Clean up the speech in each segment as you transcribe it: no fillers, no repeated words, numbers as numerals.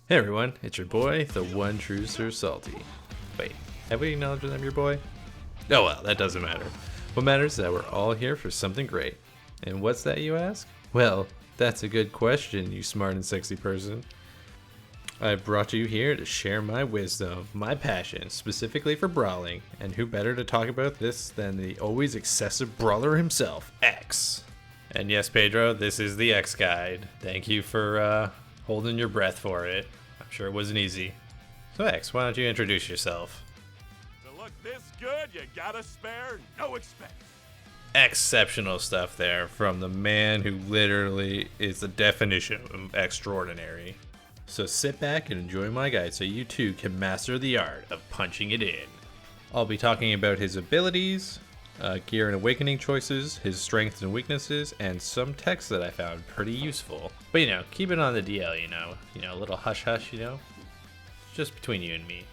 Hey everyone, it's your boy, the one true Sir Salty. Wait, have we acknowledged that I'm your boy? Oh well, that doesn't matter. What matters is that we're all here for something great. And what's that, you ask? Well, that's a good question, you smart and sexy person. I've brought you here to share my wisdom, my passion, specifically for brawling, and who better to talk about this than the always excessive brawler himself, X. And yes, Pedro, this is the X Guide. Thank you for holding your breath for it. I'm sure it wasn't easy. So X, why don't you introduce yourself? To look this good, you gotta spare no expense. Exceptional stuff there from the man who literally is the definition of extraordinary. So sit back and enjoy my guide so you too can master the art of punching it in. I'll be talking about his abilities, gear and awakening choices, his strengths and weaknesses, and some text that I found pretty useful. But keep it on the DL, a little hush hush, just between you and me.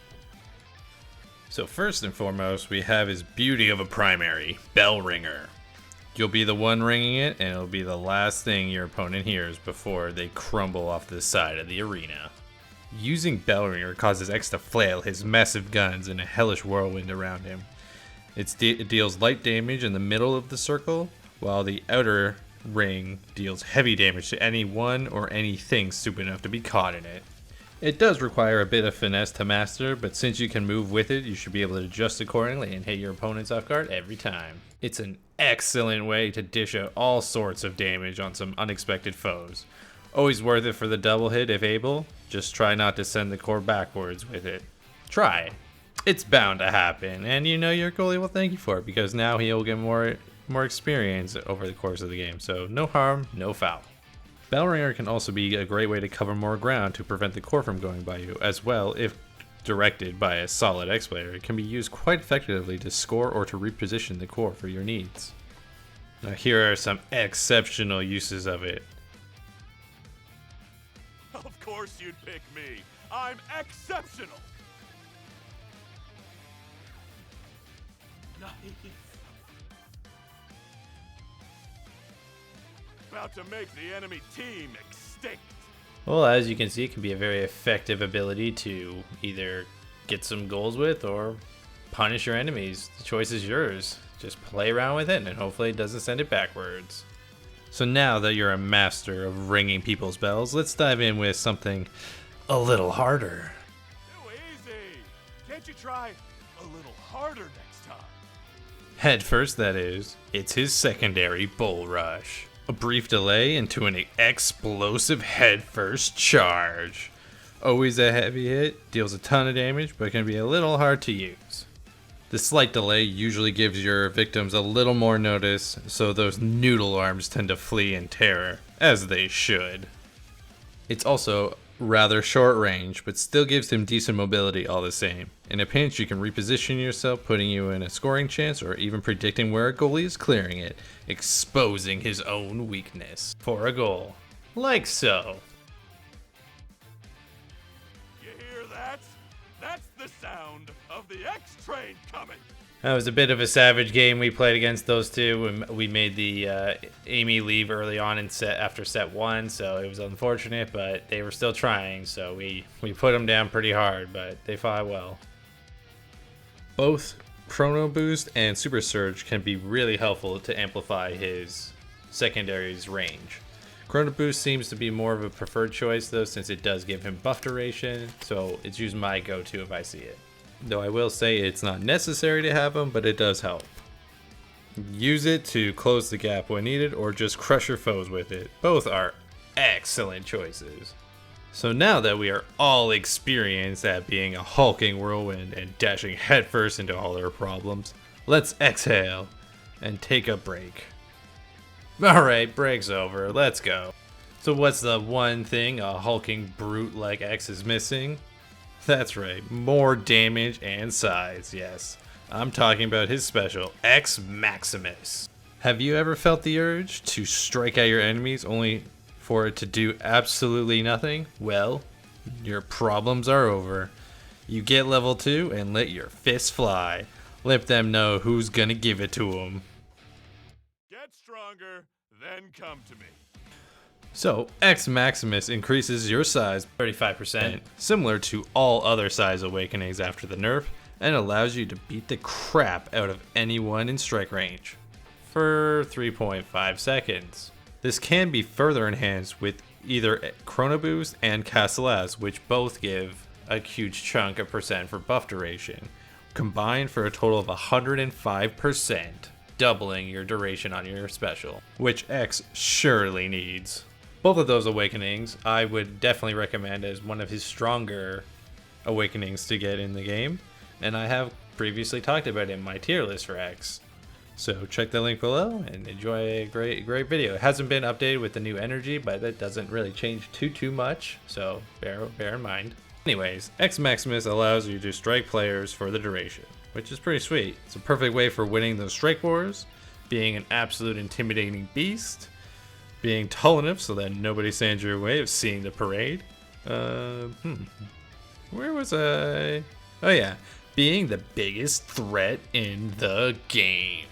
So first and foremost, we have his beauty of a primary, Bell Ringer. You'll be the one ringing it, and it'll be the last thing your opponent hears before they crumble off the side of the arena. Using Bell Ringer causes X to flail his massive guns in a hellish whirlwind around him. It deals light damage in the middle of the circle, while the outer ring deals heavy damage to anyone or anything stupid enough to be caught in it. It does require a bit of finesse to master, but since you can move with it, you should be able to adjust accordingly and hit your opponents off guard every time. It's an excellent way to dish out all sorts of damage on some unexpected foes. Always worth it for the double hit if able, just try not to send the core backwards with it. Try. It's bound to happen, and your goalie will thank you for it because now he'll get more experience over the course of the game, so no harm, no foul. Bellringer can also be a great way to cover more ground to prevent the core from going by you, as well if directed by a solid X player. It can be used quite effectively to score or to reposition the core for your needs. Now here are some exceptional uses of it. Of course you'd pick me. I'm exceptional. Nice. About to make the enemy team extinct. Well, as you can see, it can be a very effective ability to either get some goals with or punish your enemies. The choice is yours. Just play around with it and hopefully it doesn't send it backwards. So now that you're a master of ringing people's bells, let's dive in with something a little harder. Too easy. Can't you try a little harder next time? Head first, that is. It's his secondary bull rush. A brief delay into an explosive head-first charge. Always a heavy hit, deals a ton of damage, but can be a little hard to use. The slight delay usually gives your victims a little more notice, so those noodle arms tend to flee in terror, as they should. It's also rather short range, but still gives him decent mobility all the same. In a pinch, you can reposition yourself, putting you in a scoring chance, or even predicting where a goalie is clearing it, exposing his own weakness for a goal. Like so. You hear that? That's the sound of the X-Train coming. That was a bit of a savage game we played against those two. We made the Amy leave early on after set one, so it was unfortunate, but they were still trying, so we put them down pretty hard, but they fought well. Both Chrono Boost and Super Surge can be really helpful to amplify his secondary's range. Chrono Boost seems to be more of a preferred choice though, since it does give him buff duration, so it's usually my go-to if I see it. Though I will say it's not necessary to have them, but it does help. Use it to close the gap when needed, or just crush your foes with it. Both are excellent choices. So now that we are all experienced at being a hulking whirlwind and dashing headfirst into all our problems, let's exhale and take a break. Alright, break's over, let's go. So what's the one thing a hulking brute like X is missing? That's right, more damage and size, yes. I'm talking about his special, X Maximus. Have you ever felt the urge to strike at your enemies only for it to do absolutely nothing? Well, your problems are over. You get level 2 and let your fists fly. Let them know who's gonna give it to them. Get stronger, then come to me. So, X Maximus increases your size 35%, similar to all other size awakenings after the nerf, and allows you to beat the crap out of anyone in strike range for 3.5 seconds. This can be further enhanced with either Chrono Boost and Castellas, which both give a huge chunk of percent for buff duration, combined for a total of 105%, doubling your duration on your special, which X surely needs. Both of those awakenings I would definitely recommend as one of his stronger awakenings to get in the game, and I have previously talked about it in my tier list for X. So check the link below and enjoy a great video. It hasn't been updated with the new energy, but that doesn't really change too much, so bear in mind. Anyways, X Maximus allows you to strike players for the duration, which is pretty sweet. It's a perfect way for winning those strike wars, being an absolute intimidating beast, being tall enough so that nobody stands your way of seeing the parade. Where was I? Oh yeah, being the biggest threat in the game.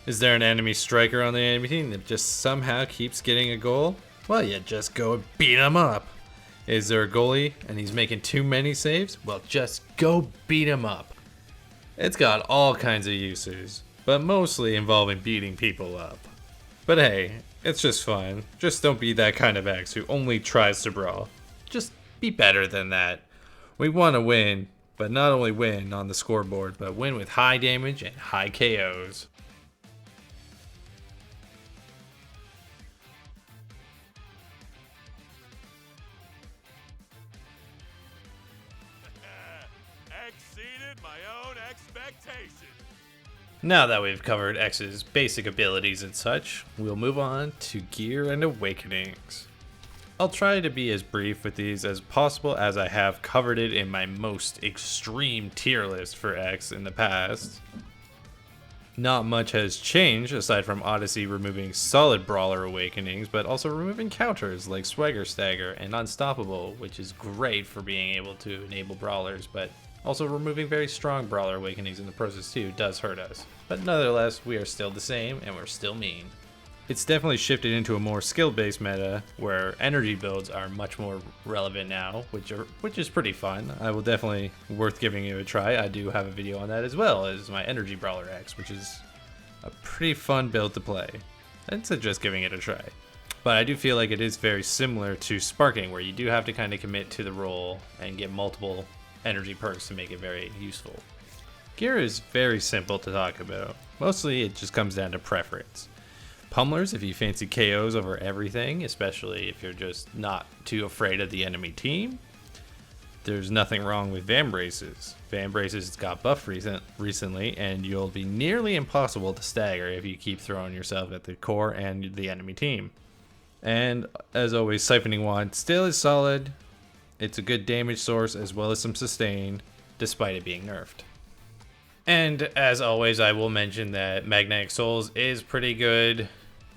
Is there an enemy striker on the enemy team that just somehow keeps getting a goal? Well, you just go beat him up. Is there a goalie and he's making too many saves? Well, just go beat him up. It's got all kinds of uses, but mostly involving beating people up. But hey, it's just fun. Just don't be that kind of X who only tries to brawl. Just be better than that. We want to win, but not only win on the scoreboard, but win with high damage and high KOs. Exceeded my own expectations. Now that we've covered X's basic abilities and such, we'll move on to gear and awakenings. I'll try to be as brief with these as possible as I have covered it in my most extreme tier list for X in the past. Not much has changed aside from Odyssey removing solid brawler awakenings, but also removing counters like Swagger Stagger and Unstoppable, which is great for being able to enable brawlers, but also removing very strong brawler awakenings in the process too does hurt us. But nonetheless, we are still the same and we're still mean. It's definitely shifted into a more skill-based meta where energy builds are much more relevant now, which is pretty fun. I will definitely worth giving it a try. I do have a video on that as well as my energy brawler X, which is a pretty fun build to play. I'd suggest giving it a try. But I do feel like it is very similar to sparking, where you do have to kind of commit to the role and get multiple energy perks to make it very useful. Gear is very simple to talk about. Mostly it just comes down to preference. Pummelers if you fancy KOs over everything, especially if you're just not too afraid of the enemy team. There's nothing wrong with Van Braces. Van Braces got buffed recently, and you'll be nearly impossible to stagger if you keep throwing yourself at the core and the enemy team. And as always, Siphoning Wand still is solid. It's a good damage source as well as some sustain, despite it being nerfed. And as always, I will mention that Magnetic Souls is pretty good.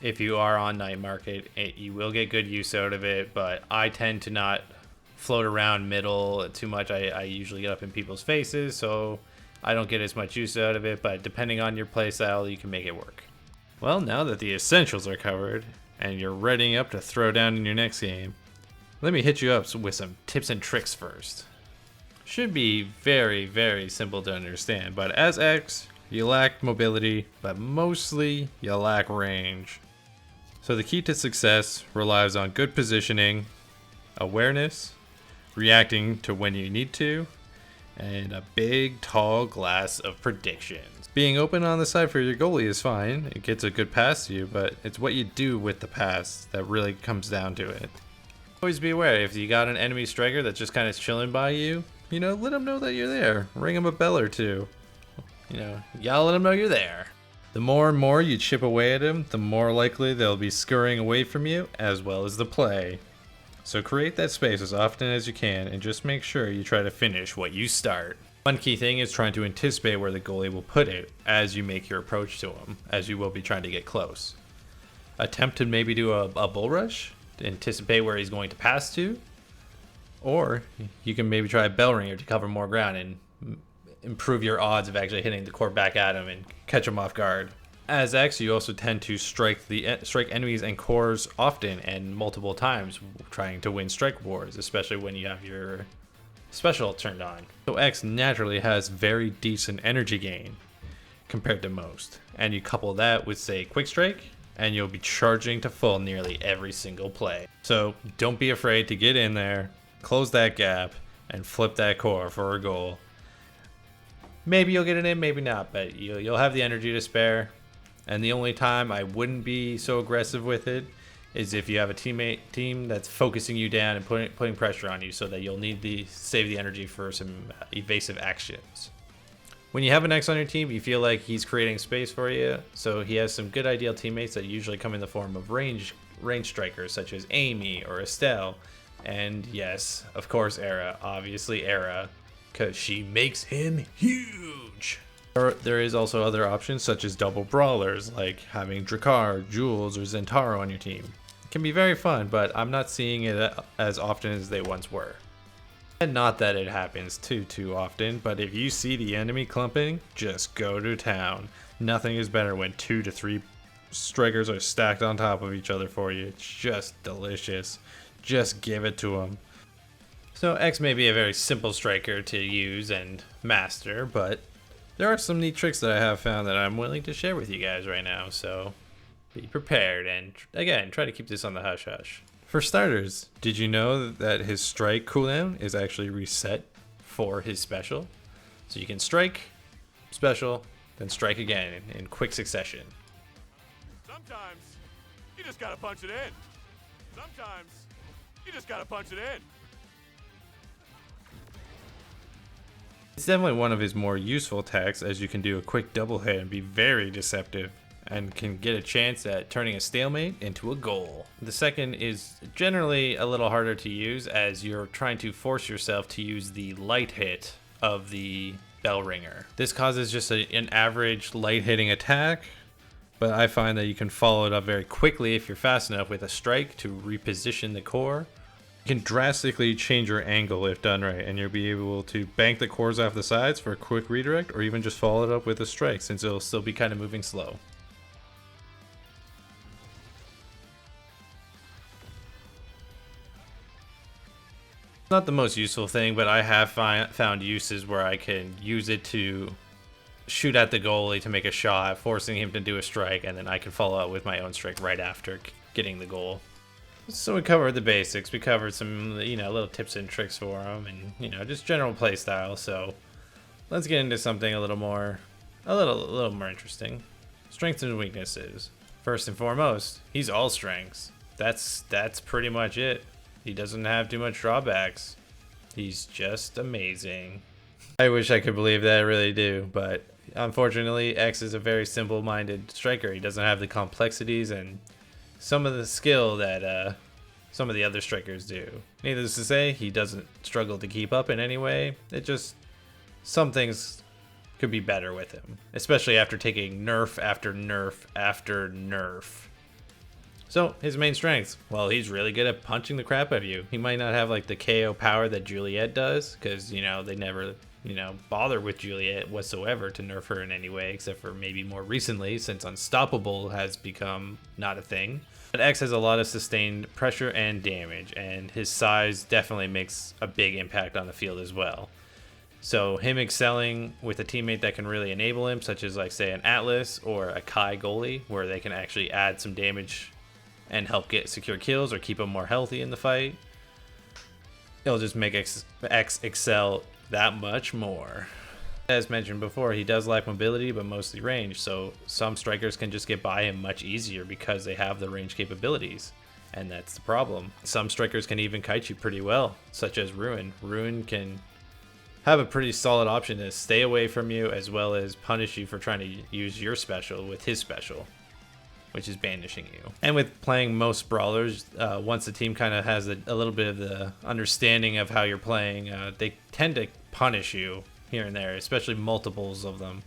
If you are on Night Market, you will get good use out of it, but I tend to not float around middle too much. I usually get up in people's faces, so I don't get as much use out of it, but depending on your playstyle, you can make it work. Well, now that the essentials are covered, and you're readying up to throw down in your next game, let me hit you up with some tips and tricks first. Should be very, very simple to understand, but as X, you lack mobility, but mostly you lack range. So the key to success relies on good positioning, awareness, reacting to when you need to, and a big, tall glass of predictions. Being open on the side for your goalie is fine. It gets a good pass to you, but it's what you do with the pass that really comes down to it. Always be aware, if you got an enemy striker that's just kind of chilling by you, let them know that you're there. Ring them a bell or two. You gotta let them know you're there. The more and more you chip away at them, the more likely they'll be scurrying away from you, as well as the play. So create that space as often as you can, and just make sure you try to finish what you start. One key thing is trying to anticipate where the goalie will put it as you make your approach to him, as you will be trying to get close. Attempt to maybe do a bull rush, to anticipate where he's going to pass to. Or you can maybe try a bell ringer to cover more ground and improve your odds of actually hitting the core back at him and catch him off guard. As X, you also tend to strike enemies and cores often and multiple times, trying to win strike wars, especially when you have your special turned on. So X naturally has very decent energy gain compared to most, and you couple that with, say, quick strike, and you'll be charging to full nearly every single play. So don't be afraid to get in there, close that gap, and flip that core for a goal. Maybe you'll get it in, maybe not, but you'll have the energy to spare. And the only time I wouldn't be so aggressive with it is if you have a team that's focusing you down and putting pressure on you, so that you'll need to save the energy for some evasive actions. When you have an X on your team, you feel like he's creating space for you, so he has some good ideal teammates that usually come in the form of range strikers such as Amy or Estelle, and yes, of course Era, obviously Era, because she makes him huge. There is also other options such as double brawlers, like having Drakkar, Jules, or Zentaro on your team. It can be very fun, but I'm not seeing it as often as they once were. And not that it happens too often, but if you see the enemy clumping, just go to town. Nothing is better when 2 to 3 strikers are stacked on top of each other for you. It's just delicious. Just give it to them. So X may be a very simple striker to use and master, but there are some neat tricks that I have found that I'm willing to share with you guys right now, so be prepared, and again, try to keep this on the hush hush. For starters, did you know that his strike cooldown is actually reset for his special? So you can strike, special, then strike again in quick succession. Sometimes you just gotta punch it in. Sometimes you just gotta punch it in. It's definitely one of his more useful attacks, as you can do a quick double hit and be very deceptive, and can get a chance at turning a stalemate into a goal. The second is generally a little harder to use, as you're trying to force yourself to use the light hit of the bell ringer. This causes just an average light hitting attack, but I find that you can follow it up very quickly if you're fast enough with a strike to reposition the core. You can drastically change your angle if done right, and you'll be able to bank the cores off the sides for a quick redirect, or even just follow it up with a strike, since it'll still be kind of moving slow. Not the most useful thing, but I have found uses where I can use it to shoot at the goalie to make a shot, forcing him to do a strike, and then I can follow up with my own strike right after getting the goal. So we covered the basics. We covered some, little tips and tricks for him, and just general play style. So let's get into something a little more interesting. Strengths and weaknesses. First and foremost, he's all strengths. That's pretty much it. He doesn't have too much drawbacks. He's just amazing. I wish I could believe that, I really do, but unfortunately, X is a very simple-minded striker. He doesn't have the complexities and some of the skill that some of the other strikers do. Needless to say, he doesn't struggle to keep up in any way. It just, some things could be better with him, especially after taking nerf after nerf after nerf. So his main strengths, well, he's really good at punching the crap out of you. He might not have like the KO power that Juliet does, because they never bother with Juliet whatsoever to nerf her in any way, except for maybe more recently, since Unstoppable has become not a thing. But X has a lot of sustained pressure and damage, and his size definitely makes a big impact on the field as well. So him excelling with a teammate that can really enable him, such as like say an Atlas or a Kai goalie, where they can actually add some damage and help get secure kills or keep him more healthy in the fight, it'll just make X excel that much more. As mentioned before, he does lack mobility, but mostly range, so some strikers can just get by him much easier because they have the range capabilities, and that's the problem. Some strikers can even kite you pretty well, such as Ruin. Ruin can have a pretty solid option to stay away from you, as well as punish you for trying to use your special with his special, which is banishing you. And with playing most brawlers, once the team kind of has a little bit of the understanding of how you're playing, they tend to punish you here and there, especially multiples of them.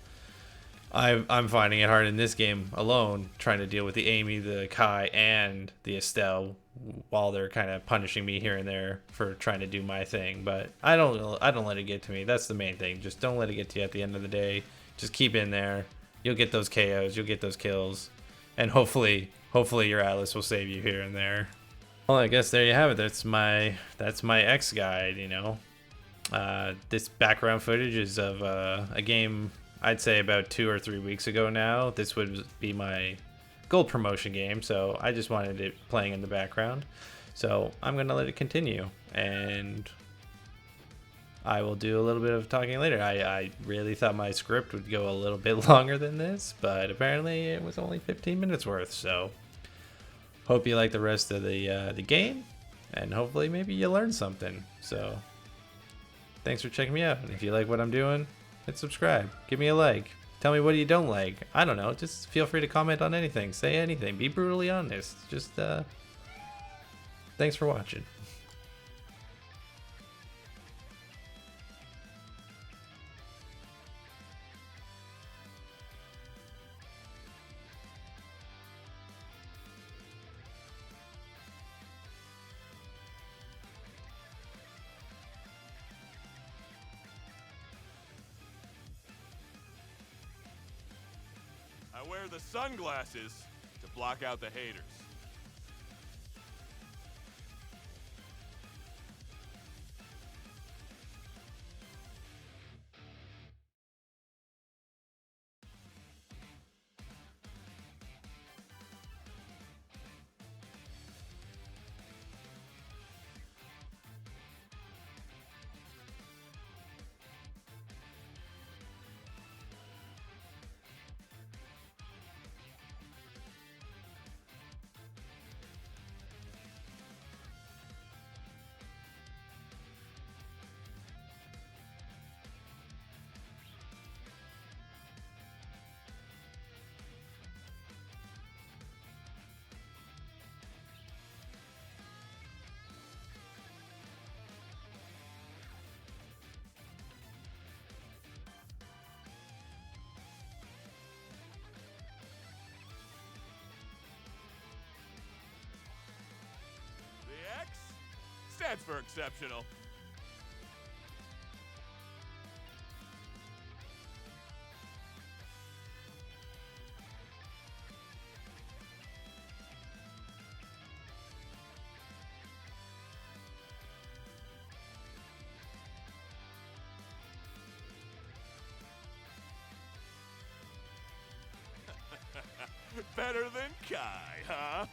I'm finding it hard in this game alone, trying to deal with the Amy, the Kai, and the Estelle, while they're kind of punishing me here and there for trying to do my thing. But I don't let it get to me. That's the main thing. Just don't let it get to you at the end of the day. Just keep in there You'll get those KOs, you'll get those kills, and hopefully your Atlas will save you here and there. Well, I guess there you have it. That's my X guide. You know, this background footage is of a game I'd say about 2 or 3 weeks ago now. This would be my gold promotion game, so I just wanted it playing in the background. So I'm gonna let it continue, and I will do a little bit of talking later. I really thought my script would go a little bit longer than this, but apparently it was only 15 minutes worth. So hope you like the rest of the game, and hopefully maybe you learned something. So thanks for checking me out. And if you like what I'm doing, hit subscribe. Give me a like. Tell me what you don't like. I don't know. Just feel free to comment on anything. Say anything. Be brutally honest. Just thanks for watching. I wear the sunglasses to block out the haters. The X stands for exceptional. Better than Kai, huh?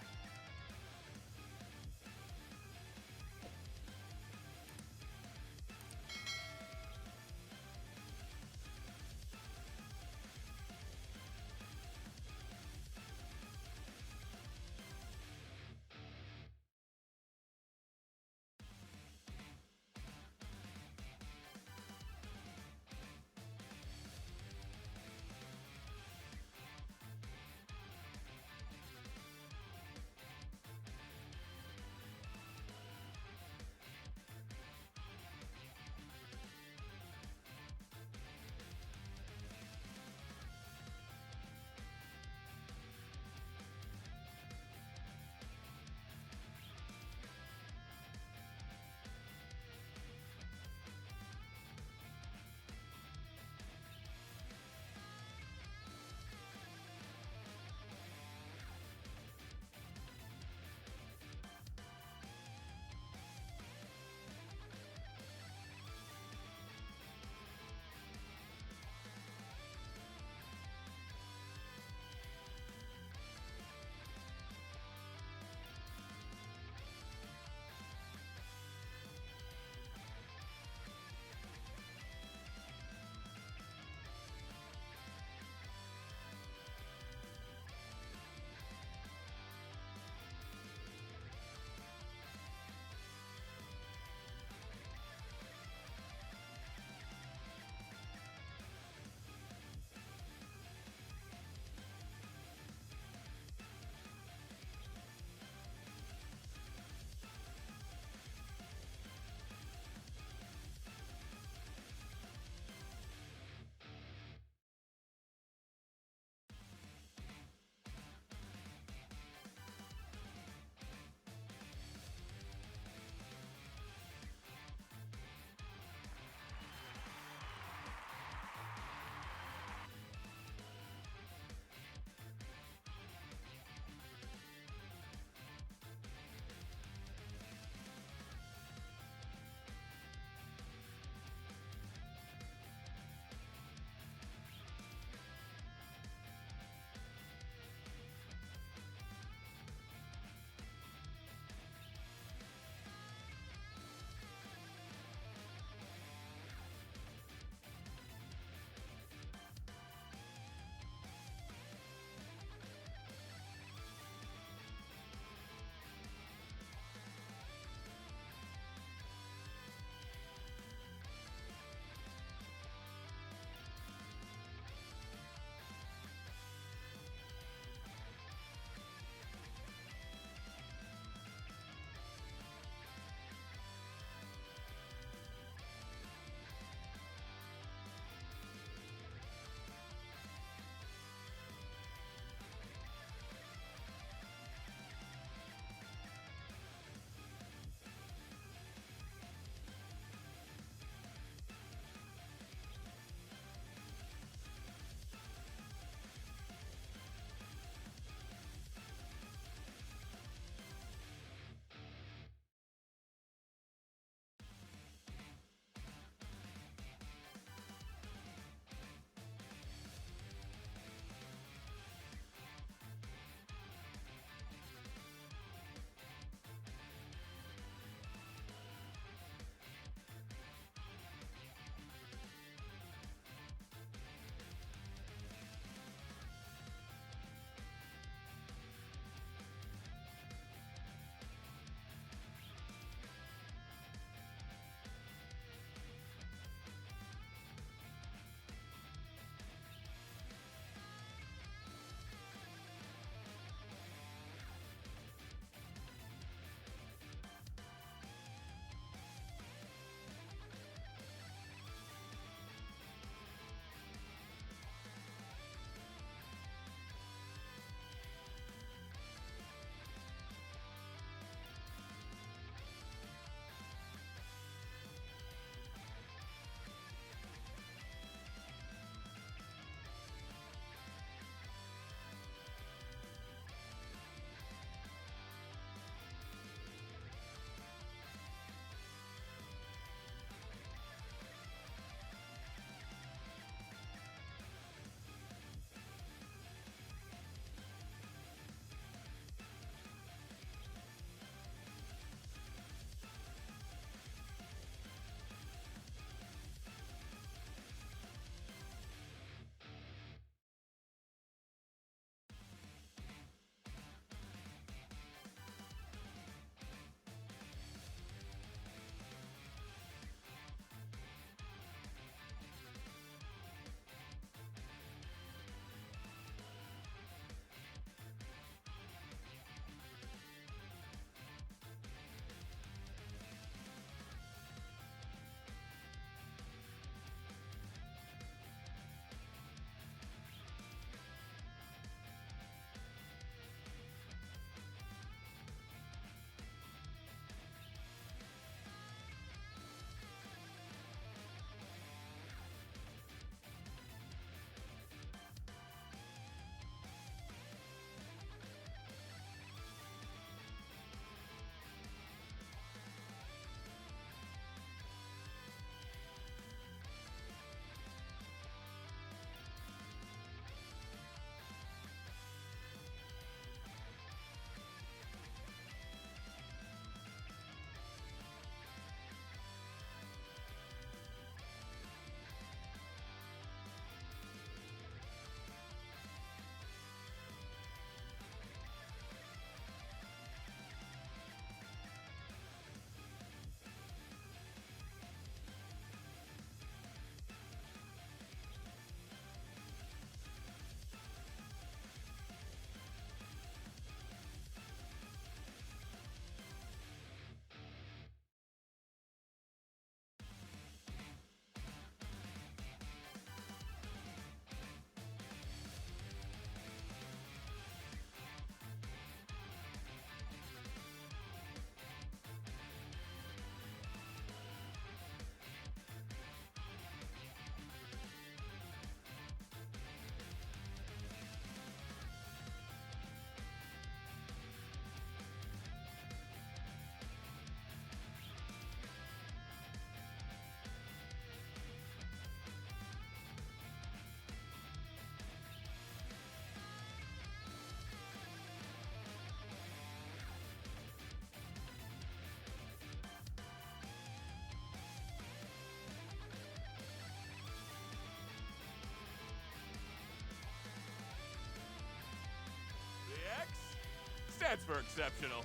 That's for exceptional.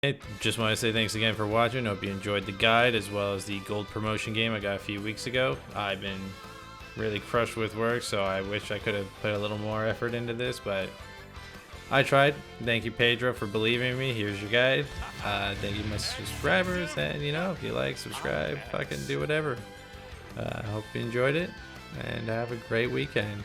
Hey, just want to say thanks again for watching. Hope you enjoyed the guide as well as the gold promotion game I got a few weeks ago. I've been really crushed with work, so I wish I could have put a little more effort into this, but I tried. Thank you, Pedro, for believing in me. Here's your guide. Thank you, my subscribers, and if you like, subscribe, fucking do whatever. I hope you enjoyed it, and have a great weekend.